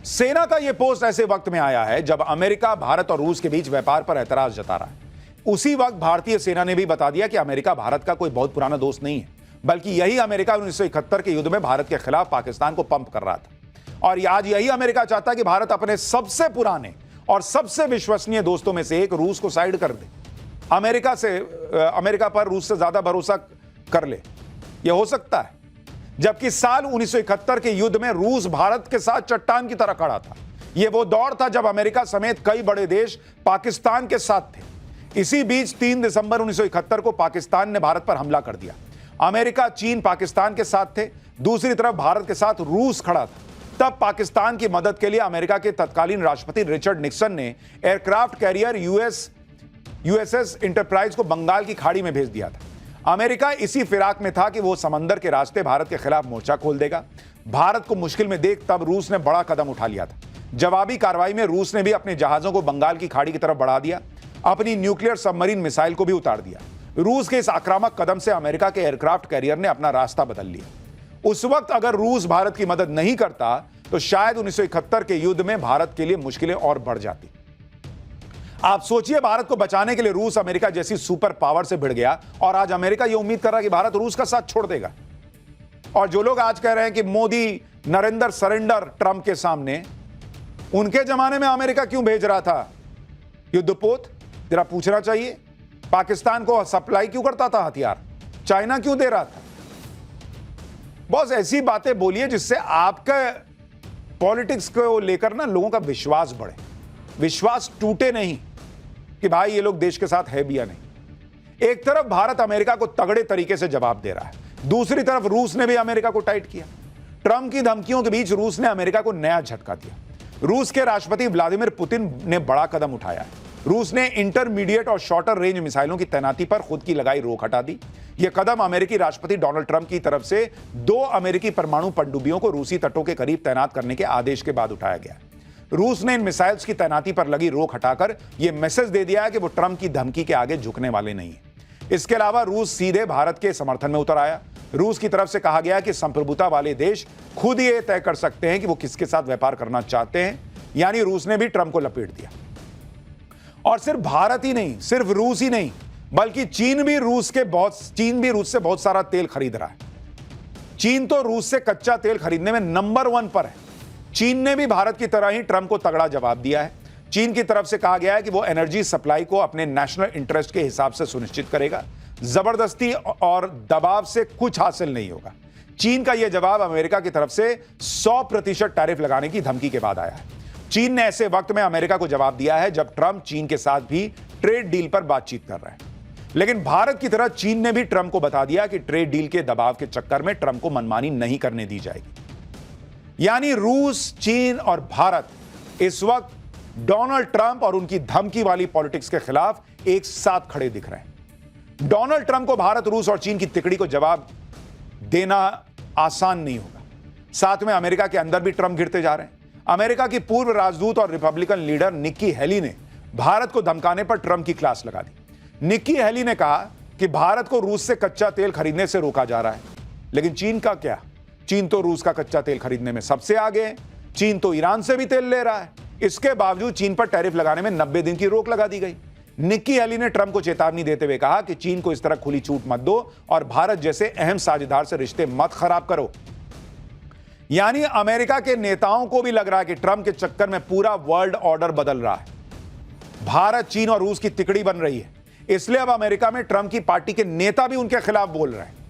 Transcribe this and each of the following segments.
सेना का यह पोस्ट ऐसे वक्त में आया है जब अमेरिका भारत और रूस के बीच व्यापार पर एतराज जता रहा है। उसी वक्त भारतीय सेना ने भी बता दिया कि अमेरिका भारत का कोई बहुत पुराना दोस्त नहीं है, बल्कि यही अमेरिका 1971 के युद्ध में भारत के खिलाफ पाकिस्तान को पंप कर रहा था। और आज यही अमेरिका चाहता है कि भारत अपने सबसे पुराने और सबसे विश्वसनीय दोस्तों में से एक रूस को साइड कर दे, अमेरिका पर रूस से ज्यादा भरोसा कर ले। यह हो सकता है, जबकि साल 1971 के युद्ध में रूस भारत के साथ चट्टान की तरह खड़ा था। यह वो दौर था जब अमेरिका समेत कई बड़े देश पाकिस्तान के साथ थे। इसी बीच 3 दिसंबर 1971 को पाकिस्तान ने भारत पर हमला कर दिया। अमेरिका, चीन पाकिस्तान के साथ थे, दूसरी तरफ भारत के साथ रूस खड़ा था। तब पाकिस्तान की मदद के लिए अमेरिका के तत्कालीन राष्ट्रपति रिचर्ड निक्सन ने एयरक्राफ्ट कैरियर यूएसएस इंटरप्राइज को बंगाल की खाड़ी में भेज दिया था। अमेरिका इसी फिराक में था कि वो समंदर के रास्ते भारत के खिलाफ मोर्चा खोल देगा। भारत को मुश्किल में देख तब रूस ने बड़ा कदम उठा लिया था। जवाबी कार्रवाई में रूस ने भी अपने जहाजों को बंगाल की खाड़ी की तरफ बढ़ा दिया, अपनी न्यूक्लियर सबमरीन मिसाइल को भी उतार दिया। रूस के इस आक्रामक कदम से अमेरिका के एयरक्राफ्ट कैरियर ने अपना रास्ता बदल लिया। उस वक्त अगर रूस भारत की मदद नहीं करता तो शायद 1971 के युद्ध में भारत के लिए मुश्किलें और बढ़ जाती। आप सोचिए, भारत को बचाने के लिए रूस अमेरिका जैसी सुपर पावर से भिड़ गया और आज अमेरिका यह उम्मीद कर रहा है कि भारत रूस का साथ छोड़ देगा। और जो लोग आज कह रहे हैं कि मोदी नरेंद्र सरेंडर ट्रंप के सामने, उनके जमाने में अमेरिका क्यों भेज रहा था युद्धपोत? जरा पूछना चाहिए। पाकिस्तान को सप्लाई क्यों करता था हथियार? चाइना क्यों दे रहा था? बॉस, ऐसी बातें बोलिए जिससे आपका पॉलिटिक्स को लेकर ना लोगों का विश्वास बढ़े, विश्वास टूटे नहीं कि भाई ये लोग देश के साथ है भी या नहीं। एक तरफ भारत अमेरिका को तगड़े तरीके से जवाब दे रहा है, दूसरी तरफ रूस ने भी अमेरिका को टाइट किया। ट्रंप की धमकियों के बीच रूस ने अमेरिका को नया झटका दिया। रूस के राष्ट्रपति व्लादिमीर पुतिन ने बड़ा कदम उठाया है। रूस ने इंटरमीडिएट और शॉर्टर रेंज मिसाइलों की तैनाती पर खुद की लगाई रोक हटा दी। यह कदम अमेरिकी राष्ट्रपति डोनाल्ड ट्रंप की तरफ से 2 अमेरिकी परमाणु पनडुब्बियों को रूसी तटों के करीब तैनात करने के आदेश के बाद उठाया गया। रूस ने इन मिसाइल्स की तैनाती पर लगी रोक हटाकर यह मैसेज दे दिया है कि वो ट्रंप की धमकी के आगे झुकने वाले नहीं है। इसके अलावा रूस सीधे भारत के समर्थन में उतर आया। रूस की तरफ से कहा गया कि संप्रभुता वाले देश खुद ये तय कर सकते हैं कि वो किसके साथ व्यापार करना चाहते हैं, यानी रूस ने भी ट्रंप को लपेट दिया। और सिर्फ भारत ही नहीं, सिर्फ रूस ही नहीं, बल्कि चीन भी रूस से बहुत सारा तेल खरीद रहा है। चीन तो रूस से कच्चा तेल खरीदने में नंबर 1 पर है। चीन ने भी भारत की तरह ही ट्रंप को तगड़ा जवाब दिया है। चीन की तरफ से कहा गया है कि वो एनर्जी सप्लाई को अपने नेशनल इंटरेस्ट के हिसाब से सुनिश्चित करेगा। जबरदस्ती और दबाव से कुछ हासिल नहीं होगा। चीन का यह जवाब अमेरिका की तरफ से 100% टैरिफ लगाने की धमकी के बाद आया है। चीन ने ऐसे वक्त में अमेरिका को जवाब दिया है जब ट्रंप चीन के साथ भी ट्रेड डील पर बातचीत कर रहा है। लेकिन भारत की तरह चीन ने भी ट्रंप को बता दिया कि ट्रेड डील के दबाव के चक्कर में ट्रंप को मनमानी नहीं करने दी जाएगी। यानी रूस, चीन और भारत इस वक्त डोनाल्ड ट्रंप और उनकी धमकी वाली पॉलिटिक्स के खिलाफ एक साथ खड़े दिख रहे हैं। डोनाल्ड ट्रंप को भारत, रूस और चीन की तिकड़ी को जवाब देना आसान नहीं होगा। साथ में अमेरिका के अंदर भी ट्रंप गिरते जा रहे हैं। अमेरिका की पूर्व राजदूत और रिपब्लिकन लीडर निक्की हेली ने भारत को धमकाने पर ट्रंप की क्लास लगा दी। निक्की हेली ने कहा कि भारत को रूस से कच्चा तेल खरीदने से रोका जा रहा है। लेकिन चीन का क्या? चीन तो रूस का कच्चा तेल खरीदने में सबसे आगे है। चीन तो ईरान से भी तेल ले रहा है। इसके बावजूद चीन पर टैरिफ लगाने में 90 दिन की रोक लगा दी गई। निक्की हेली ने ट्रंप को चेतावनी देते हुए कहा कि चीन को इस तरह खुली छूट मत दो और भारत जैसे अहम साझेदार से रिश्ते मत खराब करो। यानी अमेरिका के नेताओं को भी लग रहा है कि ट्रंप के चक्कर में पूरा वर्ल्ड ऑर्डर बदल रहा है। भारत, चीन और रूस की तिकड़ी बन रही है। इसलिए अब अमेरिका में ट्रंप की पार्टी के नेता भी उनके खिलाफ बोल रहे हैं।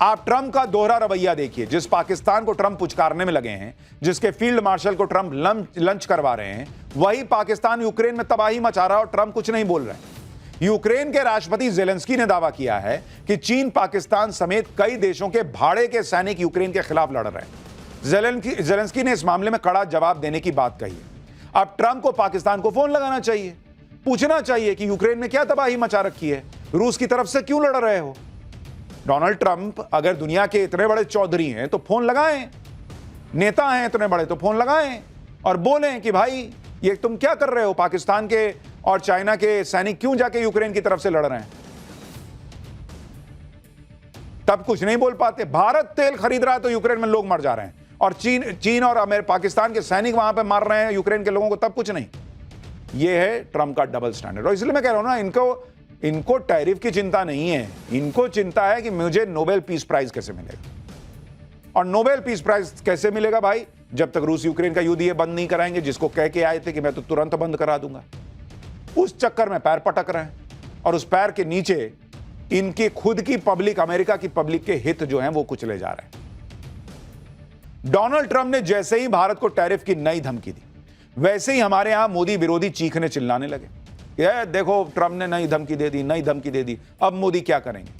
आप ट्रंप का दोहरा रवैया देखिए। जिस पाकिस्तान को ट्रंप पुचकारने में लगे हैं, जिसके फील्ड मार्शल को ट्रंप लंच करवा रहे हैं, वही पाकिस्तान यूक्रेन में तबाही मचा रहा है और ट्रंप कुछ नहीं बोल रहे। यूक्रेन के राष्ट्रपति जेलेंस्की ने दावा किया है कि चीन, पाकिस्तान समेत कई देशों के भाड़े के सैनिक यूक्रेन के खिलाफ लड़ रहे हैं। जेलेंस्की ने इस मामले में कड़ा जवाब देने की बात कही है। अब ट्रंप को पाकिस्तान को फोन लगाना चाहिए, पूछना चाहिए कि यूक्रेन में क्या तबाही मचा रखी है, रूस की तरफ से क्यों लड़ रहे हो। डोनाल्ड ट्रंप अगर दुनिया के इतने बड़े चौधरी हैं तो फोन लगाएं, नेता हैं इतने बड़े तो फोन लगाएं और बोलें कि भाई ये तुम क्या कर रहे हो, पाकिस्तान के और चाइना के सैनिक क्यों जाके यूक्रेन की तरफ से लड़ रहे हैं। तब कुछ नहीं बोल पाते। भारत तेल खरीद रहा है तो यूक्रेन में लोग मर जा रहे हैं और चीन और पाकिस्तान के सैनिक वहां पे मार रहे हैं यूक्रेन के लोगों को, तब कुछ नहीं। ये है ट्रंप का डबल स्टैंडर्ड। और इसलिए मैं कह रहा हूं ना, इनको टैरिफ की चिंता नहीं है, इनको चिंता है कि मुझे नोबेल पीस प्राइज कैसे मिलेगा। और नोबेल पीस प्राइज कैसे मिलेगा भाई? जब तक रूस यूक्रेन का युद्ध ये बंद नहीं कराएंगे, जिसको कह के आए थे कि मैं तो तुरंत बंद करा दूंगा। उस चक्कर में पैर पटक रहे हैं, और उस पैर के नीचे इनकी खुद की पब्लिक, अमेरिका की पब्लिक के हित जो हैं वो कुचले जा रहे हैं। डोनाल्ड ट्रंप ने जैसे ही भारत को टैरिफ की नई धमकी दी, वैसे ही हमारे यहां मोदी विरोधी चीखने चिल्लाने लगे, ये देखो ट्रंप ने नई धमकी दे दी, नई धमकी दे दी, अब मोदी क्या करेंगे।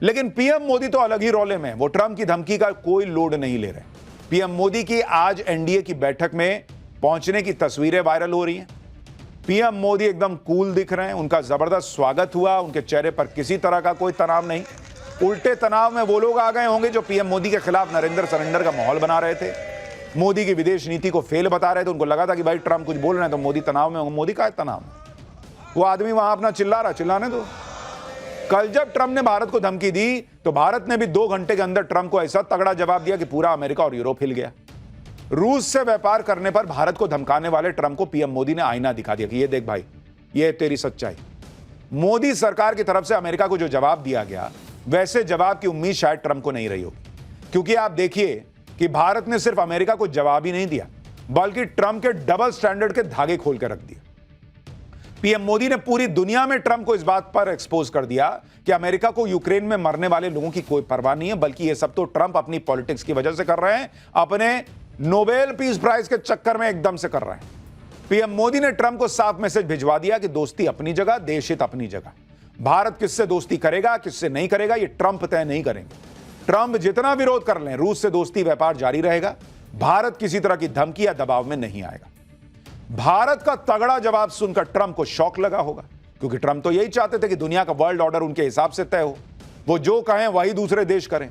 लेकिन पीएम मोदी तो अलग ही रोले में, वो ट्रंप की धमकी का कोई लोड नहीं ले रहे। पीएम मोदी की आज एनडीए की बैठक में पहुंचने की तस्वीरें वायरल हो रही हैं। पीएम मोदी एकदम कूल दिख रहे हैं, उनका जबरदस्त स्वागत हुआ, उनके चेहरे पर किसी तरह का कोई तनाव नहीं। उल्टे तनाव में वो लोग आ गए होंगे जो पीएम मोदी के खिलाफ नरेंद्र सरेंडर का माहौल बना रहे थे, मोदी की विदेश नीति को फेल बता रहे थे। उनको लगा था कि भाई ट्रंप कुछ बोल रहे हैं तो मोदी तनाव में होंगे। मोदी का तनाव में वो आदमी वहां अपना चिल्ला रहा, चिल्लाने दो। कल जब ट्रंप ने भारत को धमकी दी तो भारत ने भी 2 घंटे के अंदर ट्रंप को ऐसा तगड़ा जवाब दिया कि पूरा अमेरिका और यूरोप हिल गया। रूस से व्यापार करने पर भारत को धमकाने वाले ट्रंप को पीएम मोदी ने आईना दिखा दिया कि ये देख भाई, ये तेरी सच्चाई। मोदी सरकार की तरफ से अमेरिका को जो जवाब दिया गया, वैसे जवाब की उम्मीद शायद ट्रंप को नहीं रही होगी। क्योंकि आप देखिए कि भारत ने सिर्फ अमेरिका को जवाब ही नहीं दिया, बल्कि ट्रंप के डबल स्टैंडर्ड के धागे खोल कर रख दिए। पीएम मोदी ने पूरी दुनिया में ट्रंप को इस बात पर एक्सपोज कर दिया कि अमेरिका को यूक्रेन में मरने वाले लोगों की कोई परवाह नहीं है, बल्कि ये सब तो ट्रंप अपनी पॉलिटिक्स की वजह से कर रहे हैं, अपने नोबेल पीस प्राइज के चक्कर में एकदम से कर रहे हैं। पीएम मोदी ने ट्रंप को साफ मैसेज भिजवा दिया कि दोस्ती अपनी जगह, देश हित अपनी जगह। भारत किससे दोस्ती करेगा, किससे नहीं करेगा, ये ट्रंप तय नहीं करेंगे। ट्रंप जितना विरोध कर लें, रूस से दोस्ती व्यापार जारी रहेगा। भारत किसी तरह की धमकी या दबाव में नहीं आएगा। भारत का तगड़ा जवाब सुनकर ट्रंप को शॉक लगा होगा, क्योंकि ट्रंप तो यही चाहते थे कि दुनिया का वर्ल्ड ऑर्डर उनके हिसाब से तय हो, वो जो कहें वही दूसरे देश करें।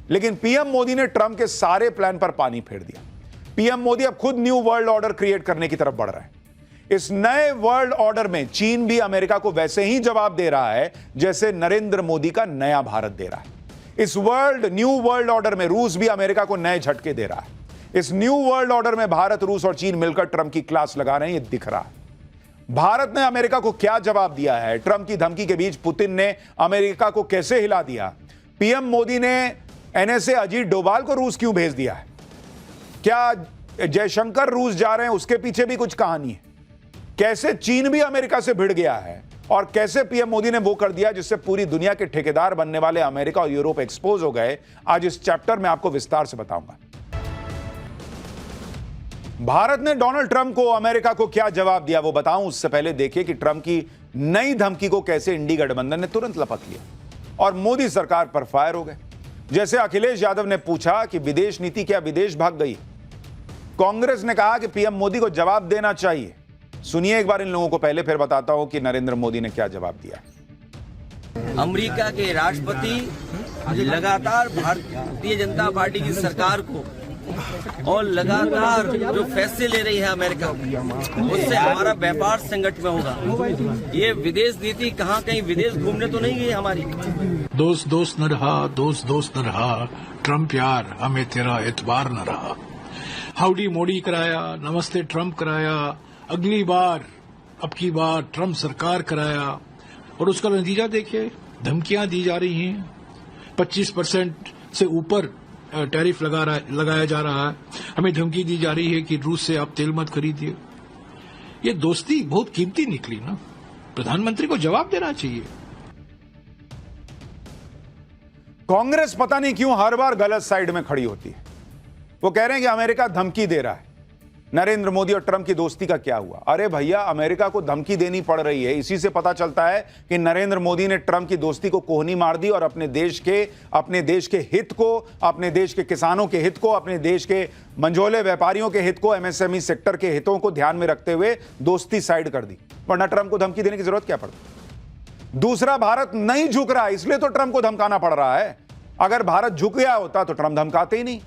लेकिन पीएम मोदी ने ट्रंप के सारे प्लान पर पानी फेर दिया। पीएम मोदी अब खुद न्यू वर्ल्ड ऑर्डर क्रिएट करने की तरफ बढ़ रहे हैं। इस नए वर्ल्ड ऑर्डर में चीन भी अमेरिका को वैसे ही जवाब दे रहा है जैसे नरेंद्र मोदी का नया भारत दे रहा है। इस न्यू वर्ल्ड ऑर्डर में रूस भी अमेरिका को नए झटके दे रहा है। इस न्यू वर्ल्ड ऑर्डर में भारत, रूस और चीन मिलकर ट्रंप की क्लास लगा रहे हैं, ये दिख रहा है। भारत ने अमेरिका को क्या जवाब दिया है? ट्रंप की धमकी के बीच पुतिन ने अमेरिका को कैसे हिला दिया? पीएम मोदी ने एनएसए अजीत डोभाल को रूस क्यों भेज दिया है? क्या जयशंकर रूस जा रहे हैं, उसके पीछे भी कुछ कहानी है? कैसे चीन भी अमेरिका से भिड़ गया है, और कैसे पीएम मोदी ने वो कर दिया जिससे पूरी दुनिया के ठेकेदार बनने वाले अमेरिका और यूरोप एक्सपोज हो गए? आज इस चैप्टर में आपको विस्तार से बताऊंगा। भारत ने डोनाल्ड ट्रंप को, अमेरिका को क्या जवाब दिया वो बताऊं, उससे पहले देखिए कि ट्रंप की नई धमकी को कैसे इंडी गठबंधन ने तुरंत लपक लिया और मोदी सरकार पर फायर हो गए। जैसे अखिलेश यादव ने पूछा कि विदेश नीति क्या विदेश भाग गई, कांग्रेस ने कहा कि पीएम मोदी को जवाब देना चाहिए। सुनिए एक बार इन लोगों को, पहले फिर बताता हूं कि नरेंद्र मोदी ने क्या जवाब दिया। अमेरिका के राष्ट्रपति लगातार भारतीय जनता पार्टी की सरकार को और लगातार जो फैसले ले रही है अमेरिका, उससे हमारा व्यापार संकट में होगा। ये विदेश नीति कहाँ कहीं विदेश घूमने तो नहीं गई हमारी। दोस्त दोस्त न रहा, दोस्त दोस्त न रहा, ट्रंप यार हमें तेरा एतबार न रहा। हाउडी मोदी कराया, नमस्ते ट्रंप कराया, अगली बार अब की बार ट्रंप सरकार कराया, और उसका नतीजा देखिए, धमकियां दी जा रही हैं। 25% से ऊपर टैरिफ लगाया जा रहा है। हमें धमकी दी जा रही है कि रूस से आप तेल मत खरीदिए। ये दोस्ती बहुत कीमती निकली ना। प्रधानमंत्री को जवाब देना चाहिए। कांग्रेस पता नहीं क्यों हर बार गलत साइड में खड़ी होती है। वो कह रहे हैं कि अमेरिका धमकी दे रहा है। नरेंद्र मोदी और ट्रंप की दोस्ती का क्या हुआ? अरे भैया, अमेरिका को धमकी देनी पड़ रही है। इसी से पता चलता है कि नरेंद्र मोदी ने ट्रंप की दोस्ती को कोहनी मार दी और अपने देश के हित को, अपने देश के किसानों के हित को, अपने देश के मंझोले व्यापारियों के हित को, एमएसएमई सेक्टर के हितों को ध्यान में रखते हुए दोस्ती साइड कर दी। वरना ट्रंप को धमकी देने की जरूरत क्या पड़ती? दूसरा, भारत नहीं झुक रहा, इसलिए तो ट्रंप को धमकाना पड़ रहा है। अगर भारत झुक गया होता तो ट्रंप धमकाते ही नहीं।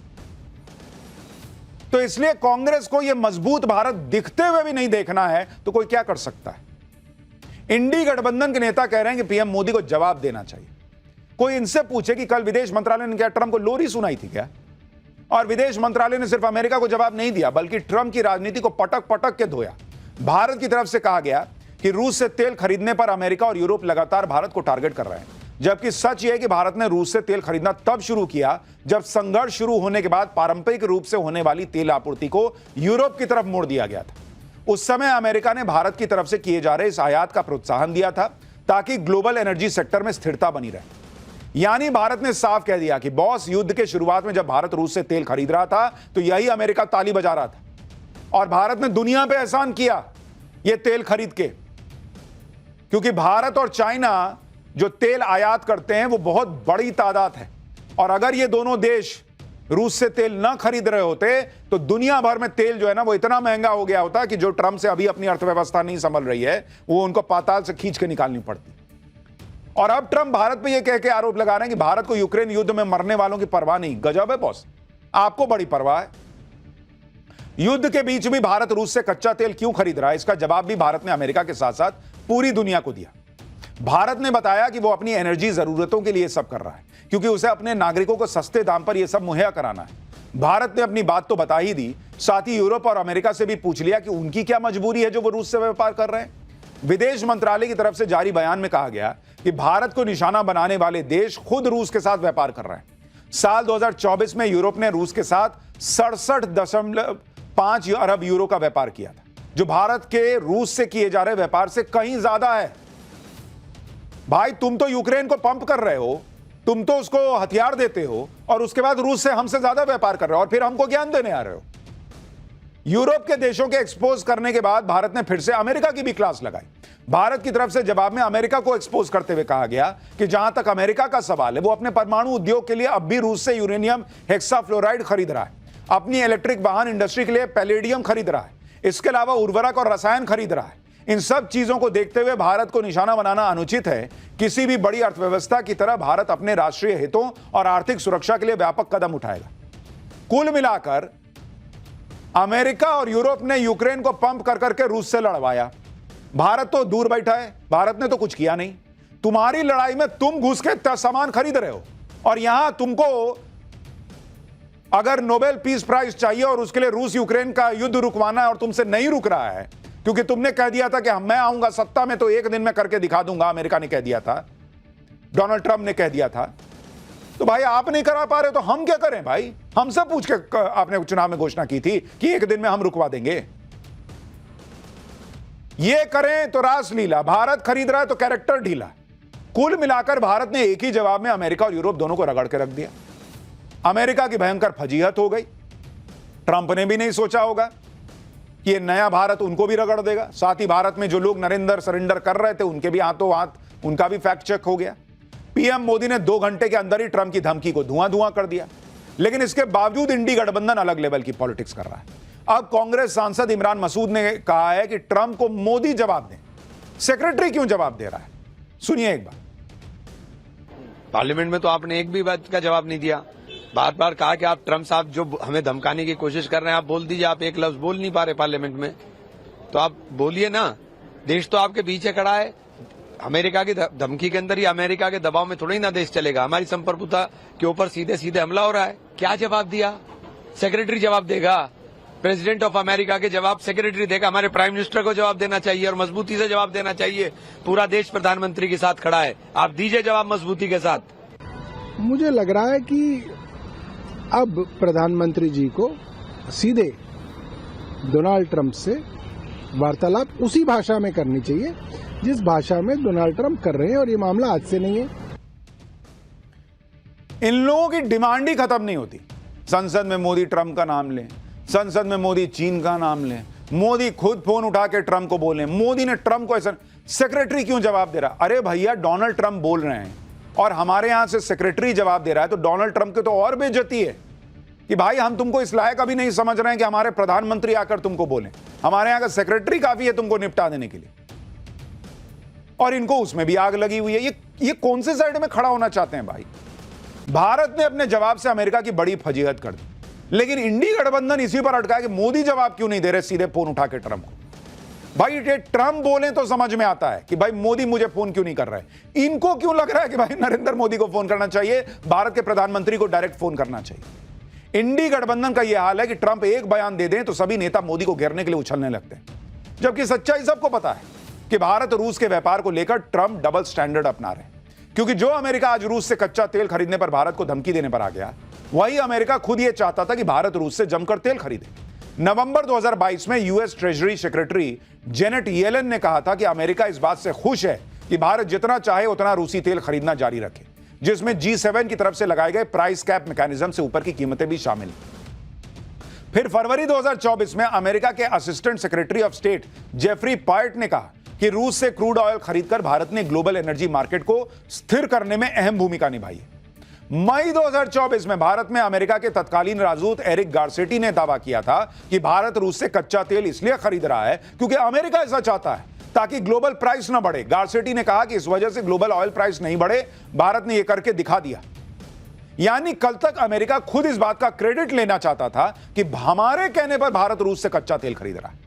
तो इसलिए कांग्रेस को यह मजबूत भारत दिखते हुए भी नहीं देखना है तो कोई क्या कर सकता है। इंडी गठबंधन के नेता कह रहे हैं कि पीएम मोदी को जवाब देना चाहिए। कोई इनसे पूछे कि कल विदेश मंत्रालय ने क्या ट्रंप को लोरी सुनाई थी क्या? और विदेश मंत्रालय ने सिर्फ अमेरिका को जवाब नहीं दिया बल्कि ट्रंप की राजनीति को पटक पटक के धोया। भारत की तरफ से कहा गया कि रूस से तेल खरीदने पर अमेरिका और यूरोप लगातार भारत को टारगेट कर रहे हैं, जबकि सच यह है कि भारत ने रूस से तेल खरीदना तब शुरू किया जब संघर्ष शुरू होने के बाद पारंपरिक रूप से होने वाली तेल आपूर्ति को यूरोप की तरफ मोड़ दिया गया था। उस समय अमेरिका ने भारत की तरफ से किए जा रहे इस आयात का प्रोत्साहन दिया था ताकि ग्लोबल एनर्जी सेक्टर में स्थिरता बनी रहे। यानी भारत ने साफ कह दिया कि बॉस, युद्ध के शुरुआत में जब भारत रूस से तेल खरीद रहा था तो यही अमेरिका ताली बजा रहा था और भारत ने दुनिया पे एहसान किया यह तेल खरीद के, क्योंकि भारत और चाइना जो तेल आयात करते हैं वो बहुत बड़ी तादाद है और अगर ये दोनों देश रूस से तेल ना खरीद रहे होते तो दुनिया भर में तेल जो है ना वो इतना महंगा हो गया होता कि जो ट्रंप से अभी अपनी अर्थव्यवस्था नहीं संभल रही है वो उनको पाताल से खींच के निकालनी पड़ती। और अब ट्रंप भारत पे ये कह के आरोप लगा रहे हैं कि भारत को यूक्रेन युद्ध में मरने वालों की परवाह नहीं। गजब है बॉस, आपको बड़ी परवाह है। युद्ध के बीच भी भारत रूस से कच्चा तेल क्यों खरीद रहा है, इसका जवाब भी भारत ने अमेरिका के साथ साथ पूरी दुनिया को दिया। भारत ने बताया कि वो अपनी एनर्जी जरूरतों के लिए सब कर रहा है क्योंकि उसे अपने नागरिकों को सस्ते दाम पर यह सब मुहैया कराना है। भारत ने अपनी बात तो बता ही दी, साथ ही यूरोप और अमेरिका से भी पूछ लिया कि उनकी क्या मजबूरी है जो वो रूस से व्यापार कर रहे हैं। विदेश मंत्रालय की तरफ से जारी बयान में कहा गया कि भारत को निशाना बनाने वाले देश खुद रूस के साथ व्यापार कर रहे हैं। साल 2024 में यूरोप ने रूस के साथ 67.5 अरब यूरो का व्यापार किया था, जो भारत के रूस से किए जा रहे व्यापार से कहीं ज्यादा है। भाई, तुम तो यूक्रेन को पंप कर रहे हो, तुम तो उसको हथियार देते हो और उसके बाद रूस से हमसे ज्यादा व्यापार कर रहे हो और फिर हमको ज्ञान देने आ रहे हो। यूरोप के देशों के एक्सपोज करने के बाद भारत ने फिर से अमेरिका की भी क्लास लगाई। भारत की तरफ से जवाब में अमेरिका को एक्सपोज करते हुए कहा गया कि जहां तक अमेरिका का सवाल है वो अपने परमाणु उद्योग के लिए अब भी रूस से यूरेनियम हेक्साफ्लोराइड खरीद रहा है, अपनी इलेक्ट्रिक वाहन इंडस्ट्री के लिए पैलेडियम खरीद रहा है, इसके अलावा उर्वरक और रसायन खरीद रहा है। इन सब चीजों को देखते हुए भारत को निशाना बनाना अनुचित है। किसी भी बड़ी अर्थव्यवस्था की तरह भारत अपने राष्ट्रीय हितों और आर्थिक सुरक्षा के लिए व्यापक कदम उठाएगा। कुल मिलाकर अमेरिका और यूरोप ने यूक्रेन को पंप कर करके रूस से लड़वाया। भारत तो दूर बैठा है, भारत ने तो कुछ किया नहीं। तुम्हारी लड़ाई में तुम घुस के सामान खरीद रहे हो और यहां तुमको अगर नोबेल पीस प्राइज चाहिए और उसके लिए रूस यूक्रेन का युद्ध रुकवाना है और तुमसे नहीं रुक रहा है क्योंकि तुमने कह दिया था कि मैं आऊंगा सत्ता में तो एक दिन में करके दिखा दूंगा। अमेरिका ने कह दिया था, डोनाल्ड ट्रंप ने कह दिया था। तो भाई आप नहीं करा पा रहे तो हम क्या करें भाई? हमसे पूछ के आपने चुनाव में घोषणा की थी कि एक दिन में हम रुकवा देंगे। ये करें तो रासलीला, भारत खरीद रहा है तो कैरेक्टर ढीला। कुल मिलाकर भारत ने एक ही जवाब में अमेरिका और यूरोप दोनों को रगड़ के रख दिया। अमेरिका की भयंकर फजीहत हो गई। ट्रंप ने भी नहीं सोचा होगा कि ये नया भारत उनको भी रगड़ देगा। साथ ही भारत में जो लोग नरेंद्र सरेंडर कर रहे थे उनके भी हाथों हाथ उनका भी फैक्ट चेक हो गया। पीएम मोदी ने 2 घंटे के अंदर ही ट्रंप की धमकी को धुआं धुआं कर दिया, लेकिन इसके बावजूद इंडी गठबंधन अलग लेवल की पॉलिटिक्स कर रहा है। अब कांग्रेस सांसद इमरान मसूद ने कहा है कि ट्रंप को मोदी जवाब दें, सेक्रेटरी क्यों जवाब दे रहा है? सुनिए एक बार। पार्लियामेंट में तो आपने एक भी बात का जवाब नहीं दिया। बार बार कहा कि आप ट्रंप साहब जो हमें धमकाने की कोशिश कर रहे हैं आप बोल दीजिए। आप एक लफ्ज बोल नहीं पा रहे पार्लियामेंट में, तो आप बोलिए ना। देश तो आपके पीछे खड़ा है। अमेरिका की धमकी के अंदर ही अमेरिका के दबाव में थोड़ा ही ना देश चलेगा। हमारी संप्रभुता के ऊपर सीधे सीधे हमला हो रहा है। क्या जवाब दिया? सेक्रेटरी जवाब देगा। प्रेसिडेंट ऑफ अमेरिका के जवाब सेक्रेटरी देगा। हमारे प्राइम मिनिस्टर को जवाब देना चाहिए और मजबूती से जवाब देना चाहिए। पूरा देश प्रधानमंत्री के साथ खड़ा है, आप दीजिए जवाब मजबूती के साथ। मुझे लग रहा है कि अब प्रधानमंत्री जी को सीधे डोनाल्ड ट्रंप से वार्तालाप उसी भाषा में करनी चाहिए जिस भाषा में डोनाल्ड ट्रंप कर रहे हैं, और ये मामला आज से नहीं है। इन लोगों की डिमांड ही खत्म नहीं होती। संसद में मोदी ट्रंप का नाम लें, संसद में मोदी चीन का नाम लें, मोदी खुद फोन उठा के ट्रंप को बोलें, मोदी ने ट्रंप को ऐसा। सेक्रेटरी क्यों जवाब दे रहा? अरे भैया, डोनाल्ड ट्रंप बोल रहे हैं और हमारे यहां से सेक्रेटरी जवाब दे रहा है तो डोनाल्ड ट्रंप की तो और बेइज्जती है कि भाई हम तुमको इस लायक अभी नहीं समझ रहे हैं कि हमारे प्रधानमंत्री आकर तुमको बोलें। हमारे यहां का सेक्रेटरी काफी है तुमको निपटा देने के लिए, और इनको उसमें भी आग लगी हुई है। ये कौन से साइड में खड़ा होना चाहते हैं भाई? भारत ने अपने जवाब से अमेरिका की बड़ी फजीहत कर दी, लेकिन इंडी गठबंधन इसी पर अटका है कि मोदी जवाब क्यों नहीं दे रहे सीधे फोन उठा के ट्रंप को। भाई ये ट्रंप बोले तो समझ में आता है कि भाई मोदी मुझे फोन क्यों नहीं कर रहा है। इनको क्यों लग रहा है कि भाई नरेंद्र मोदी को फोन करना चाहिए, भारत के प्रधानमंत्री को डायरेक्ट फोन करना चाहिए। इंडी गठबंधन का यह हाल है कि ट्रंप एक बयान दे दें तो सभी नेता मोदी को घेरने के लिए उछलने लगते हैं, जबकि सच्चाई सबको पता है कि भारत और रूस के व्यापार को लेकर ट्रंप डबल स्टैंडर्ड अपना रहे हैं। क्योंकि जो अमेरिका आज रूस से कच्चा तेल खरीदने पर भारत को धमकी देने पर आ गया, वही अमेरिका खुद यह चाहता था कि भारत रूस से जमकर तेल खरीदे। नवंबर 2022 में US treasury secretary Janet Yellen ने कहा था कि अमेरिका इस बात से खुश है कि भारत जितना चाहे उतना रूसी तेल खरीदना जारी रखे, जिसमें G7 की तरफ से लगाए गए प्राइस कैप मैकेनिज्म से ऊपर की कीमतें भी शामिल। फिर फरवरी 2024 में अमेरिका के assistant secretary of state Jeffrey Pyatt ने कहा कि रूस से क्रूड ऑयल खरीदकर भारत ने ग्लोबल एनर्जी मार्केट को स्थिर करने में अहम भूमिका निभाई है। मई 2024 में भारत में अमेरिका के तत्कालीन राजदूत एरिक गारसेटी ने दावा किया था कि भारत रूस से कच्चा तेल इसलिए खरीद रहा है क्योंकि अमेरिका ऐसा चाहता है ताकि ग्लोबल प्राइस ना बढ़े। गारसेटी ने कहा कि इस वजह से ग्लोबल ऑयल प्राइस नहीं बढ़े, भारत ने यह करके दिखा दिया। यानी कल तक अमेरिका खुद इस बात का क्रेडिट लेना चाहता था कि हमारे कहने पर भारत रूस से कच्चा तेल खरीद रहा है।